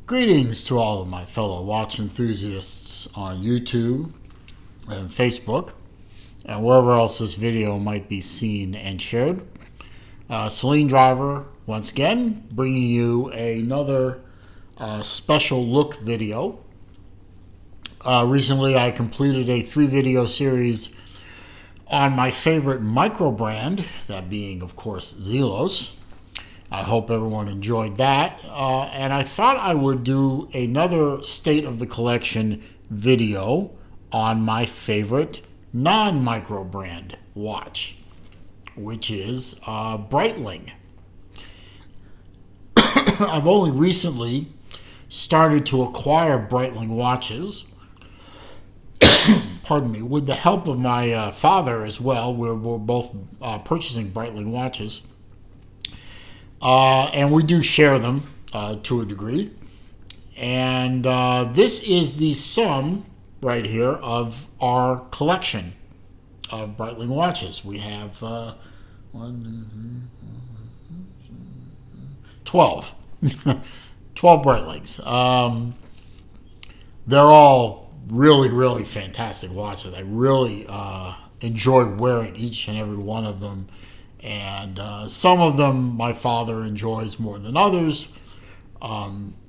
Greetings to all of my fellow watch enthusiasts on YouTube and Facebook and wherever else this video might be seen and shared. Celine Driver, once again, bringing you another special look video. Recently I completed a 3-video series on my favorite micro brand, that being, of course, Zelos. I hope everyone enjoyed that. And I thought I would do another State of the Collection video on my favorite non-micro brand watch, which is Breitling. I've only recently started to acquire Breitling watches. Pardon me, with the help of my father as well. We're both purchasing Breitling watches. And we do share them to a degree. And this is the sum right here of our collection of Breitling watches. We have 12. 12 Breitlings. They're all really fantastic watches. I really enjoy wearing each and every one of them. And some of them my father enjoys more than others,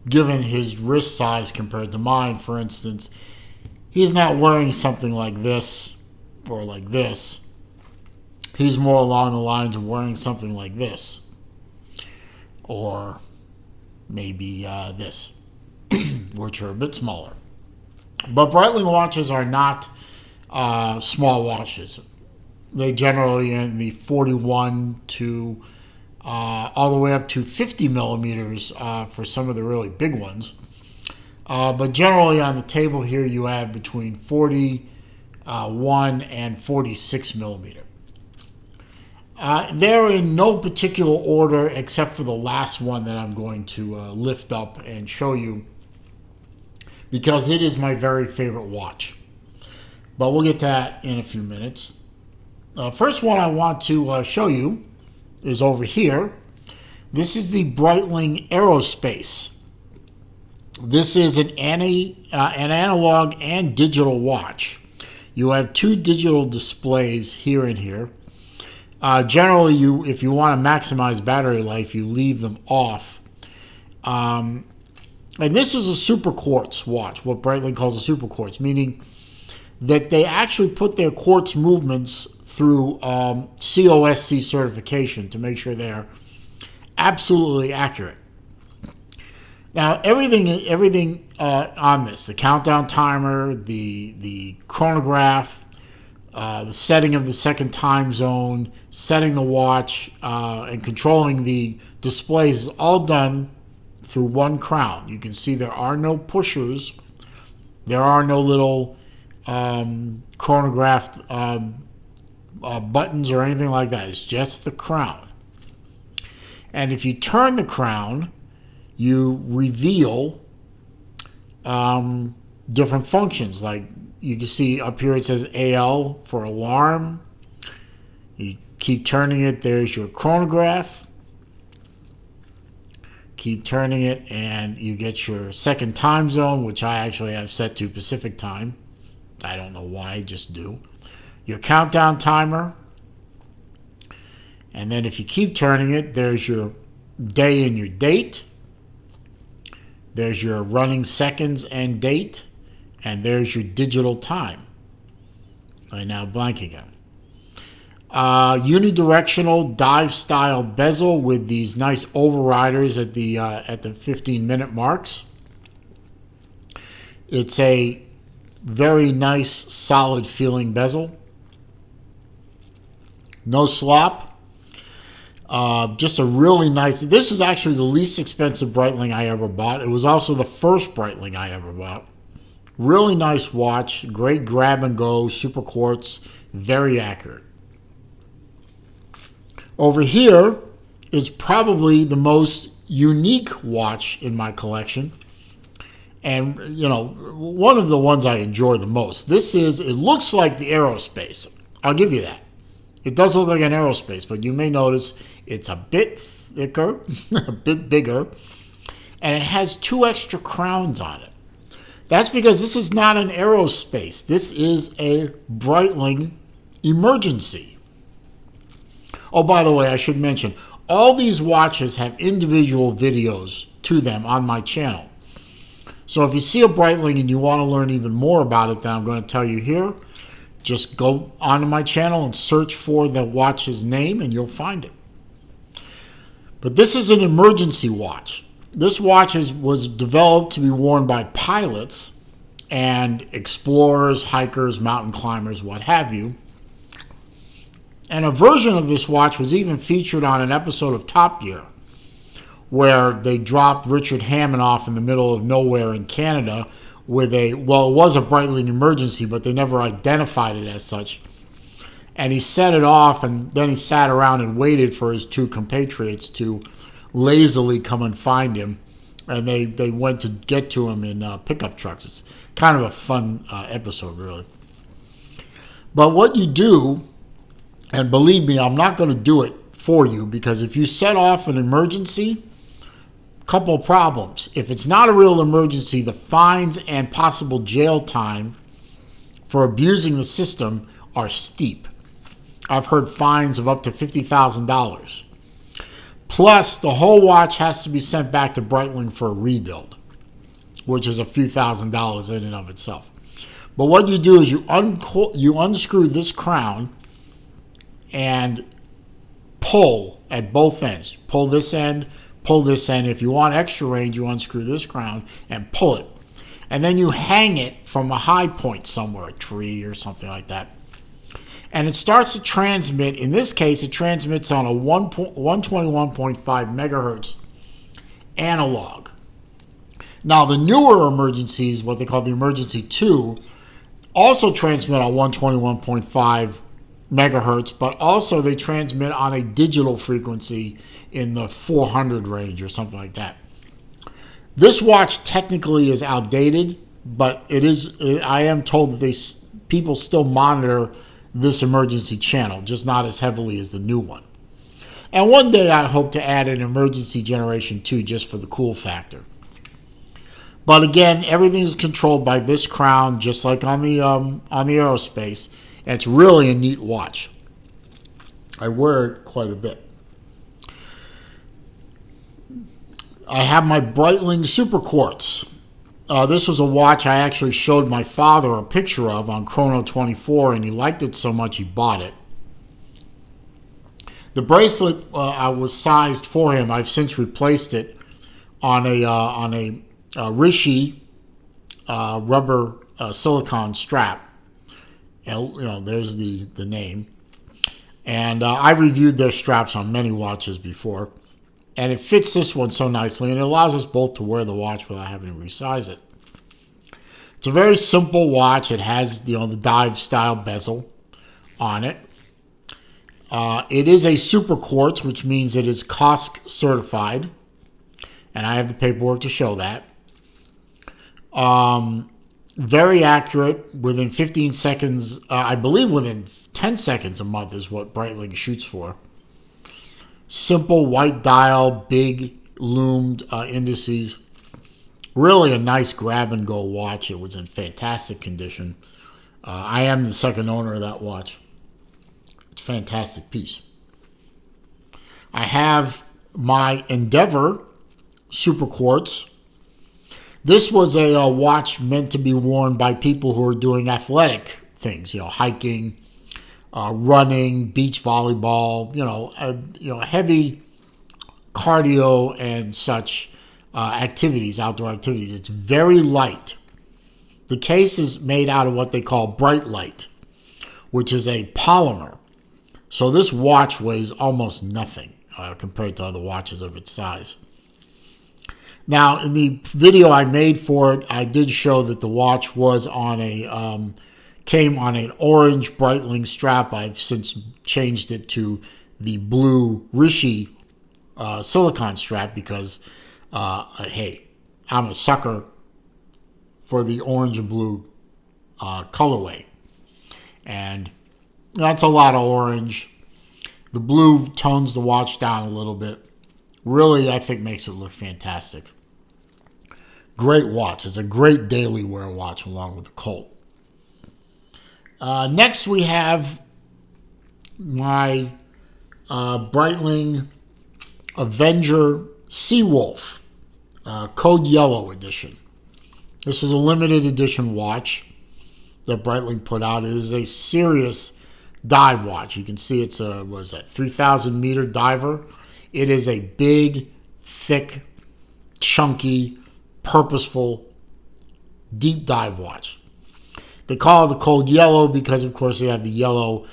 given his wrist size compared to mine. For instance, he's not wearing something like this or like this. He's more along the lines of wearing something like this, or maybe this, which are a bit smaller. But Breitling watches are not small watches. They generally in the 41 to all the way up to 50 millimeters for some of the really big ones. But generally on the table here you have between 41 and 46 millimeter. They're in no particular order except for the last one that I'm going to lift up and show you, because it is my very favorite watch. But we'll get to that in a few minutes. First one I want to show you is over here. This is the Breitling Aerospace. This is an analog and digital watch. You have 2 digital displays here and here. Generally, if you want to maximize battery life, you leave them off. And this is a super quartz watch, what Breitling calls a super quartz, meaning that they actually put their quartz movements through COSC certification to make sure they're absolutely accurate. Now, everything on this, the countdown timer, the chronograph, the setting of the second time zone, setting the watch, and controlling the displays is all done through one crown. You can see there are no pushers. There are no little chronographed buttons or anything like that. It's just the crown. And if you turn the crown, you reveal different functions. Like you can see up here it says AL for alarm. You keep turning it, there's your chronograph. Keep turning it and you get your second time zone, which I actually have set to Pacific time. I don't know why, I just do. Your countdown timer. And then if you keep turning it, there's your day and your date. There's your running seconds and date. And there's your digital time. I now blank again. Unidirectional dive style bezel with these nice overriders at the 15-minute marks. It's a very nice, solid feeling bezel. No slop. Just a really nice. This is actually the least expensive Breitling I ever bought. It was also the first Breitling I ever bought. Really nice watch. Great grab and go. Super quartz. Very accurate. Over here is probably the most unique watch in my collection. And, you know, one of the ones I enjoy the most. It looks like the Aerospace. I'll give you that. It does look like an Aerospace, but you may notice it's a bit thicker, a bit bigger, and it has 2 extra crowns on it. That's because this is not an aerospace. This is a Breitling Emergency. Oh, by the way, I should mention, all these watches have individual videos to them on my channel. So if you see a Breitling and you want to learn even more about it than I'm going to tell you here, just go onto my channel and search for the watch's name and you'll find it. But this is an emergency watch. This watch was developed to be worn by pilots and explorers, hikers, mountain climbers, what have you. And a version of this watch was even featured on an episode of Top Gear, where they dropped Richard Hammond off in the middle of nowhere in Canada with it was a Breitling Emergency, but they never identified it as such. And he set it off, and then he sat around and waited for his 2 compatriots to lazily come and find him. And they went to get to him in pickup trucks. It's kind of a fun episode, really. But what you do, and believe me, I'm not going to do it for you, because if you set off an emergency, couple of problems. If it's not a real emergency, the fines and possible jail time for abusing the system are steep. I've heard fines of up to $50,000. Plus, the whole watch has to be sent back to Breitling for a rebuild, which is a few $1,000s in and of itself. But what you do is you unscrew this crown and pull at both ends. Pull this end, pull this end. If you want extra range, you unscrew this crown and pull it. And then you hang it from a high point somewhere, a tree or something like that. And it starts to transmit. In this case, it transmits on a 121.5 megahertz analog. Now, the newer emergencies, what they call the Emergency 2, also transmit on 121.5 megahertz, but also they transmit on a digital frequency in the 400 range or something like that. This watch technically is outdated, but I am told that people still monitor this emergency channel, just not as heavily as the new one. And one day I hope to add an emergency generation 2 just for the cool factor. But again, everything is controlled by this crown, just like on the aerospace. And it's really a neat watch. I wear it quite a bit. I have my Breitling Super Quartz. This was a watch I actually showed my father a picture of on Chrono 24, and he liked it so much he bought it. The bracelet I was sized for him. I've since replaced it on a Rishi rubber silicone strap. There's the name. And I reviewed their straps on many watches before. And it fits this one so nicely, and it allows us both to wear the watch without having to resize it. It's a very simple watch. It has the dive style bezel on it. It is a Super Quartz, which means it is COSC certified, and I have the paperwork to show that. Very accurate. Within 15 seconds, I believe within 10 seconds a month is what Breitling shoots for. Simple white dial, big loomed indices. Really a nice grab and go watch. It was in fantastic condition. I am the second owner of that watch. It's a fantastic piece. I have my Endeavor Super Quartz. This was a watch meant to be worn by people who are doing athletic things, hiking, running, beach volleyball, heavy cardio and such activities, outdoor activities. It's very light. The case is made out of what they call Breitlight, which is a polymer. So this watch weighs almost nothing compared to other watches of its size. Now, in the video I made for it, I did show that the watch was on came on an orange Breitling strap. I've since changed it to the blue Rishi silicone strap because, hey, I'm a sucker for the orange and blue colorway. And that's a lot of orange. The blue tones the watch down a little bit. Really, I think makes it look fantastic. Great watch. It's a great daily wear watch along with the Colt. Next we have my Breitling Avenger Seawolf Code Yellow edition. This is a limited edition watch that Breitling put out. It is a serious dive watch. You can see it's a 3,000 meter diver. It is a big, thick, chunky, purposeful, deep dive watch. They call it the Cold Yellow because, of course, they have the yellow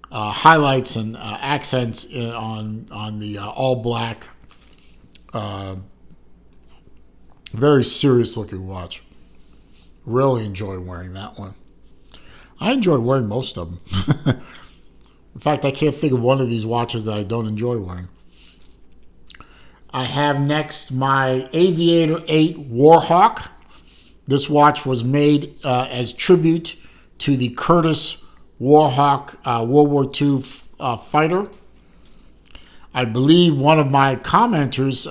highlights and accents on the all black, very serious looking watch. Really enjoy wearing that one. I enjoy wearing most of them. In fact, I can't think of one of these watches that I don't enjoy wearing. I have next my Aviator 8 Warhawk. This watch was made as tribute to the Curtiss Warhawk World War II fighter. I believe one of my commenters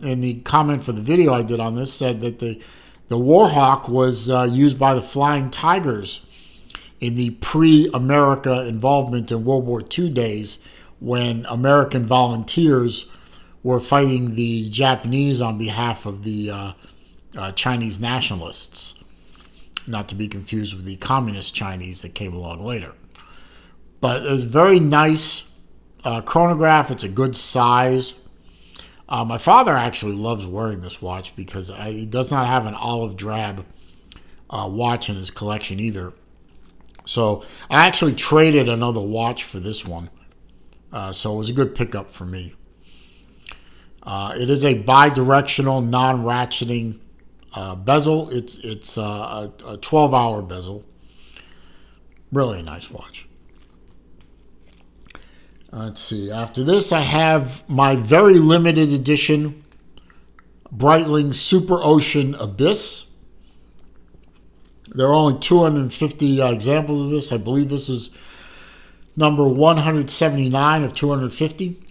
in the comment for the video I did on this said that the Warhawk was used by the Flying Tigers in the pre-America involvement in World War II days when American volunteers were fighting the Japanese on behalf of the Chinese nationalists, not to be confused with the communist Chinese that came along later. But it's a very nice chronograph. It's a good size. My father actually loves wearing this watch because he does not have an olive drab watch in his collection either. So I actually traded another watch for this one. So it was a good pickup for me. It is a bi-directional, non-ratcheting bezel. It's a 12-hour bezel. Really a nice watch. Let's see. After this, I have my very limited edition Breitling Super Ocean Abyss. There are only 250 examples of this. I believe this is number 179 of 250.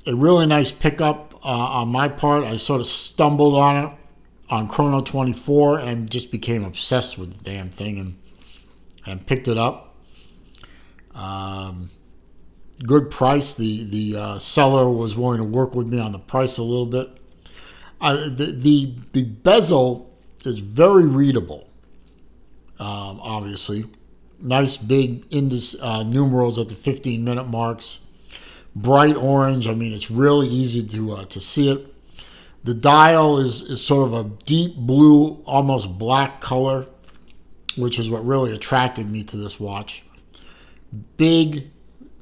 A really nice pickup on my part. I sort of stumbled on it on Chrono 24 and just became obsessed with the damn thing and picked it up. Good price. The seller was willing to work with me on the price a little bit. The bezel is very readable. Obviously, nice big numerals at the 15-minute marks. Bright orange. I mean, it's really easy to see it. The dial is sort of a deep blue, almost black color, which is what really attracted me to this watch. Big,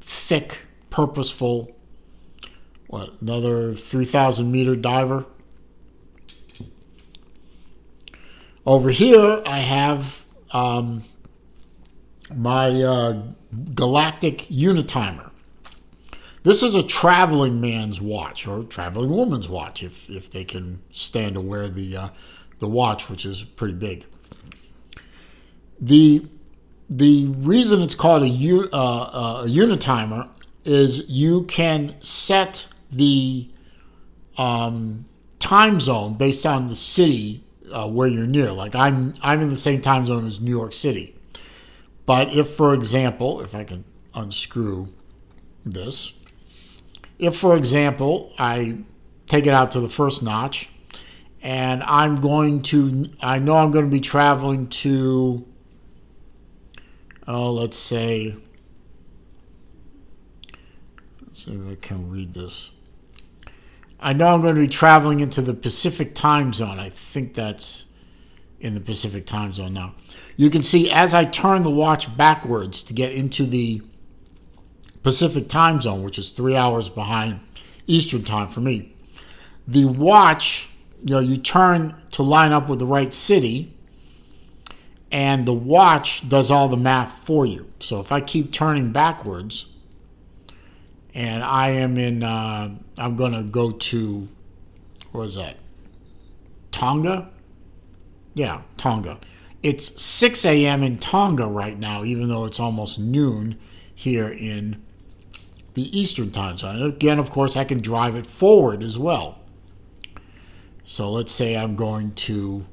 thick, purposeful, another 3,000 meter diver. Over here, I have my Galactic Unitimer. This is a traveling man's watch, or traveling woman's watch, if they can stand to wear the watch, which is pretty big. The reason it's called a unitimer is you can set the time zone based on the city where you're near. Like I'm in the same time zone as New York City. But if, for example, if I can unscrew this, if, for example, I take it out to the first notch and I know I'm going to be traveling to, let's see if I can read this. I know I'm going to be traveling into the Pacific time zone. I think that's in the Pacific time zone now. You can see as I turn the watch backwards to get into the Pacific time zone, which is 3 hours behind Eastern time for me, the watch, you turn to line up with the right city, and the watch does all the math for you. So if I keep turning backwards, and I am in, I'm going to go to, what is that? Tonga? Yeah, Tonga. It's 6 a.m. in Tonga right now, even though it's almost noon here in the Eastern time zone. Again, of course, I can drive it forward as well. So let's say I'm going to,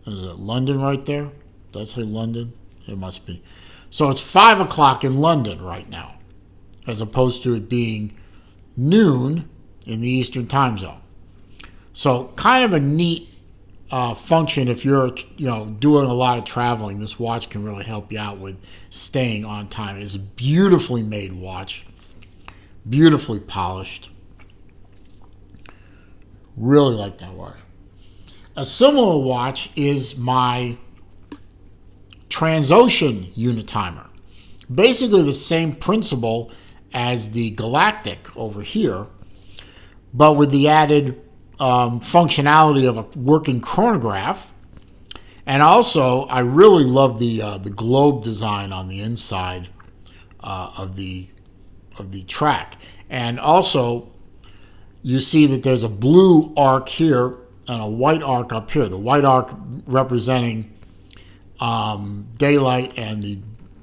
is it London right there? Does that say London? It must be. So it's 5 o'clock in London right now, as opposed to it being noon in the Eastern time zone. So kind of a neat function if you're doing a lot of traveling. This watch can really help you out with staying on time. It's a beautifully made watch, beautifully polished. Really like that watch. A similar watch is my Transocean unit timer. Basically the same principle as the Galactic over here, but with the added functionality of a working chronograph. And also, I really love the globe design on the inside of the track. And also, you see that there's a blue arc here and a white arc up here. The white arc representing daylight and the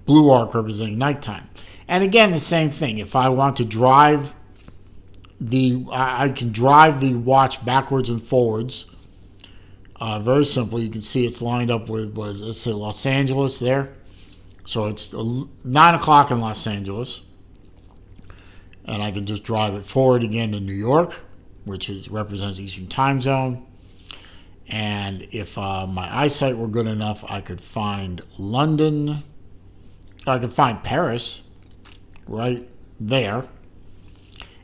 blue arc representing nighttime. And again, the same thing. If I want to drive I can drive the watch backwards and forwards. Very simple. You can see it's lined up with, let's say, Los Angeles there. So it's 9 o'clock in Los Angeles. And I can just drive it forward again to New York, which represents Eastern time zone. And if my eyesight were good enough, I could find London. I could find Paris right there.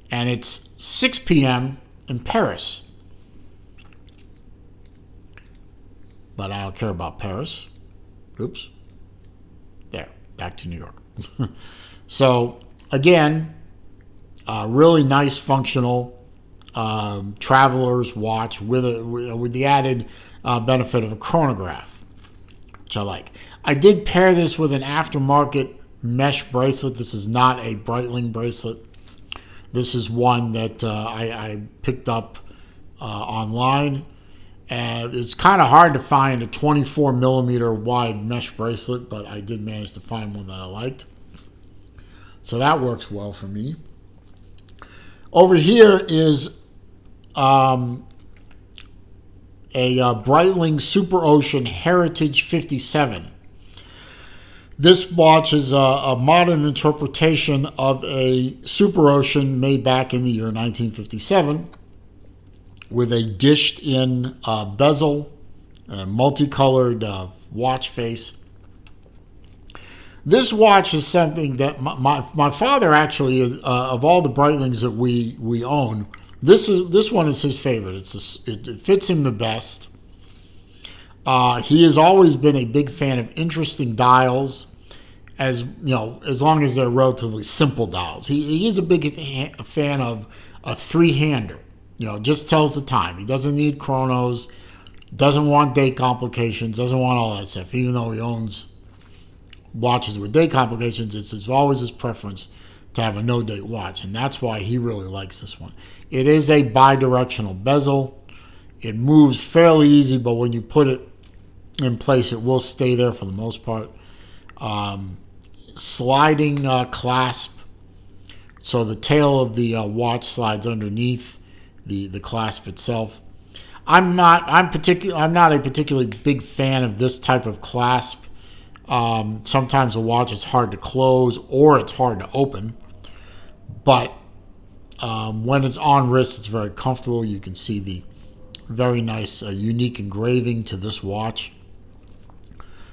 And it's 6 p.m. in Paris. But I don't care about Paris. Oops. There, back to New York. So, again, really nice functional traveler's watch with the added benefit of a chronograph, which I like. I did pair this with an aftermarket mesh bracelet. This is not a Breitling bracelet. This is one that I picked up online, and it's kind of hard to find a 24 millimeter wide mesh bracelet, but I did manage to find one that I liked. So that works well for me. Over here is a Breitling Transocean Heritage 57. This watch is a modern interpretation of a Transocean made back in the year 1957 with a dished-in bezel, a multicolored watch face. This watch is something that my father actually, of all the Breitlings that we own, this one is his favorite. It fits him the best. He has always been a big fan of interesting dials, as long as they're relatively simple dials. He is a big fan of a three-hander. Just tells the time. He doesn't need chronos, doesn't want date complications, doesn't want all that stuff. Even though he owns watches with date complications, it's always his preference to have a no-date watch, and that's why he really likes this one. It is a bi-directional bezel. It moves fairly easy, but when you put it in place, it will stay there for the most part. Sliding clasp, so the tail of the watch slides underneath the clasp itself. I'm not a particularly big fan of this type of clasp. Sometimes a watch is hard to close or it's hard to open, but when it's on wrist, it's very comfortable. You can see the very nice unique engraving to this watch.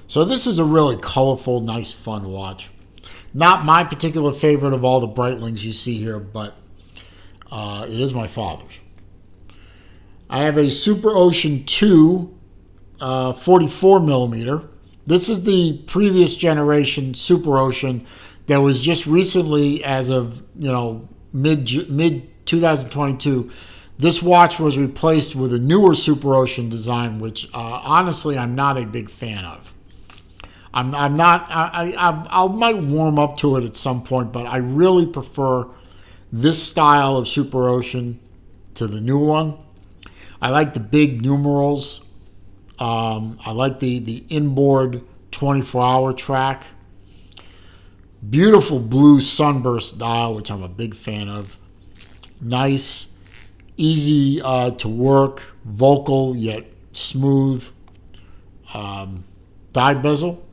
So this is a really colorful, nice, fun watch. Not my particular favorite of all the Breitlings you see here, but it is my father's. I have a Transocean 2 44 millimeter. This is the previous generation Transocean that was just recently, as of mid 2022. This watch was replaced with a newer Transocean design, which honestly I'm not a big fan of. I might warm up to it at some point, but I really prefer this style of Transocean to the new one. I like the big numerals. I like the inboard 24-hour track. Beautiful blue sunburst dial, which I'm a big fan of. Nice easy to work, vocal yet smooth dive bezel.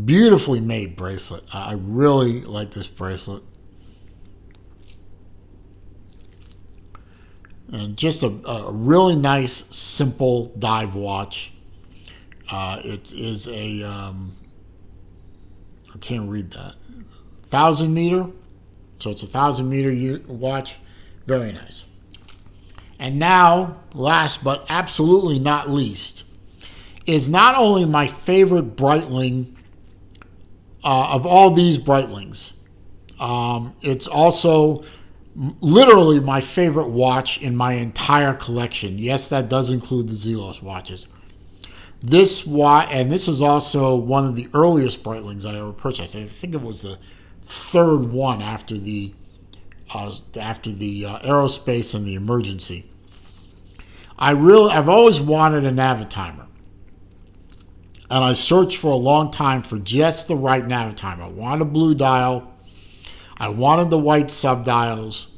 Beautifully made bracelet. I really like this bracelet. And just a really nice, simple dive watch. It is a, I can't read that, 1,000 meter. So it's a 1,000 meter watch. Very nice. And now, last but absolutely not least, is not only my favorite Breitling of all these Breitlings, it's also literally my favorite watch in my entire collection. Yes, that does include the Zelos watches. This watch, and this is also one of the earliest Breitlings I ever purchased. I think it was the third one after the Aerospace and the Emergency. I've always wanted a Navitimer, and I searched for a long time for just the right Navitimer. I wanted a blue dial. I wanted the white subdials.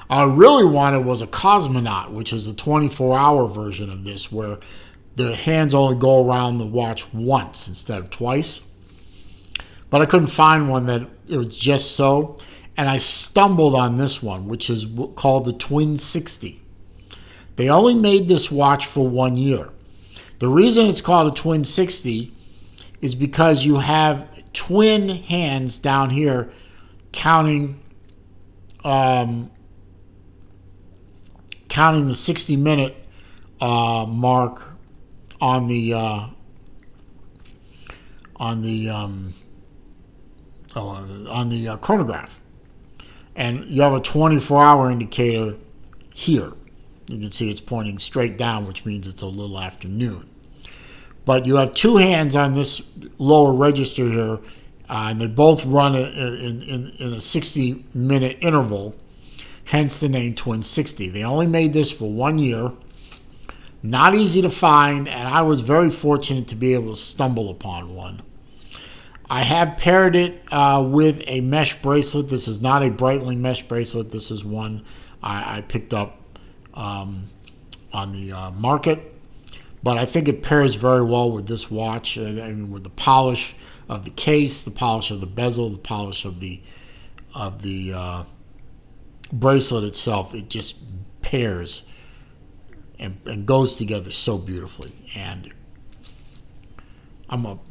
I really wanted was a Cosmonaut, which is the 24-hour version of this, where the hands only go around the watch once instead of twice. But I couldn't find one that it was just so. And I stumbled on this one, which is called the Twin 60. They only made this watch for 1 year. The reason it's called a Twin 60 is because you have twin hands down here counting the 60-minute mark on the chronograph, and you have a 24-hour indicator here. You can see it's pointing straight down, which means it's a little afternoon. But you have two hands on this lower register here, and they both run in a 60-minute interval, hence the name Twin 60. They only made this for 1 year. Not easy to find, and I was very fortunate to be able to stumble upon one. I have paired it with a mesh bracelet. This is not a Breitling mesh bracelet. This is one I picked up on the market. But I think it pairs very well with this watch, and with the polish of the case, the polish of the bezel, the polish of the bracelet itself. It just pairs and goes together so beautifully. And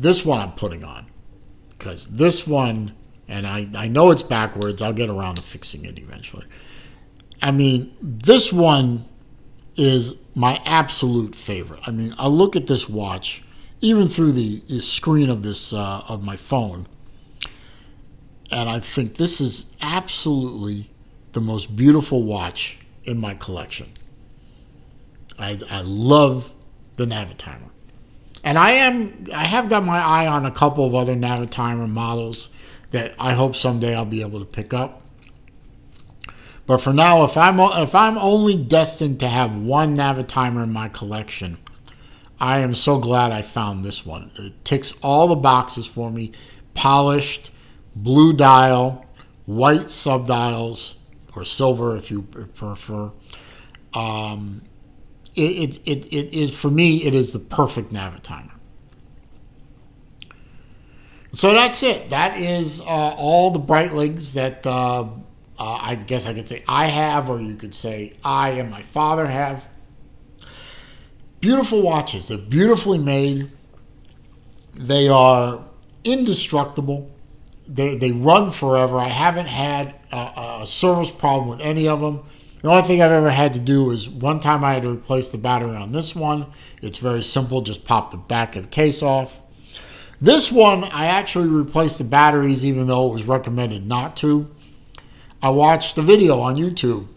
this one I'm putting on, because this one, and I know it's backwards. I'll get around to fixing it eventually. I mean, this one is my absolute favorite. I mean, I look at this watch, even through the screen of this of my phone, and I think this is absolutely the most beautiful watch in my collection. I love the Navitimer. And I have got my eye on a couple of other Navitimer models that I hope someday I'll be able to pick up. But for now, if I'm only destined to have one Navitimer in my collection, I am so glad I found this one. It ticks all the boxes for me. Polished, blue dial, white subdials, or silver if you prefer. It is, for me, it is the perfect Navitimer. So that's it. That is all the Breitlings that I guess I could say I have, or you could say I and my father have. Beautiful watches. They're beautifully made. They are indestructible. They run forever. I haven't had a service problem with any of them. The only thing I've ever had to do is one time I had to replace the battery on this one. It's very simple. Just pop the back of the case off. This one, I actually replaced the batteries even though it was recommended not to. I watched the video on YouTube,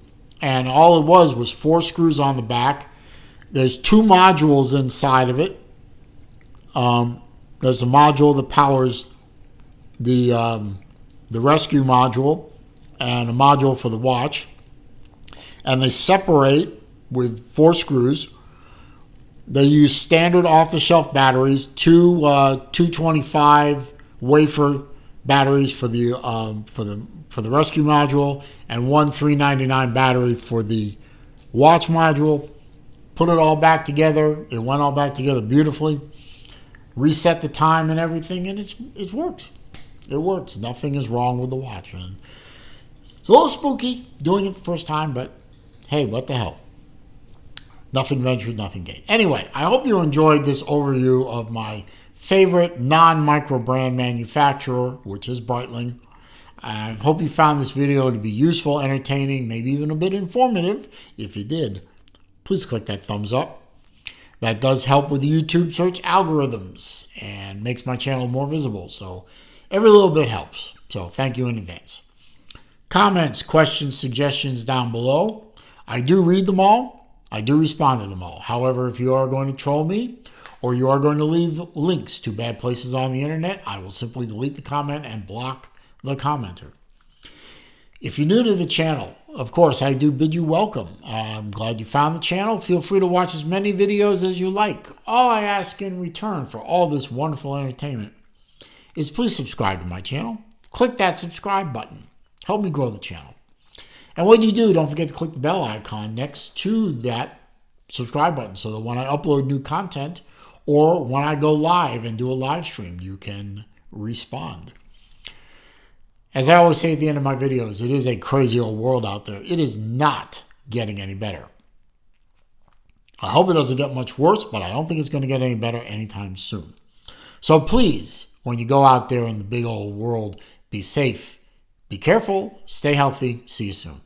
and all it was 4 screws on the back. There's 2 modules inside of it. There's a module that powers the rescue module and a module for the watch. And they separate with 4 screws. They use standard off-the-shelf batteries, 2 225 wafer batteries for the rescue module, and one $399 battery for the watch module. Put it all back together. It went all back together beautifully. Reset the time and everything, and it works. It works. Nothing is wrong with the watch. And it's a little spooky doing it the first time, but hey, what the hell? Nothing ventured, nothing gained. Anyway, I hope you enjoyed this overview of my favorite non-micro brand manufacturer, which is Breitling. I hope you found this video to be useful, entertaining, maybe even a bit informative. If you did, please click that thumbs up. That does help with the YouTube search algorithms and makes my channel more visible. So every little bit helps. So thank you in advance. Comments, questions, suggestions down below. I do read them all. I do respond to them all. However, if you are going to troll me or you are going to leave links to bad places on the internet, I will simply delete the comment and block the commenter. If you're new to the channel, of course, I do bid you welcome. I'm glad you found the channel. Feel free to watch as many videos as you like. All I ask in return for all this wonderful entertainment is please subscribe to my channel. Click that subscribe button. Help me grow the channel. And when you do, don't forget to click the bell icon next to that subscribe button so that when I upload new content or when I go live and do a live stream, you can respond. As I always say at the end of my videos, it is a crazy old world out there. It is not getting any better. I hope it doesn't get much worse, but I don't think it's going to get any better anytime soon. So please, when you go out there in the big old world, be safe, be careful, stay healthy. See you soon.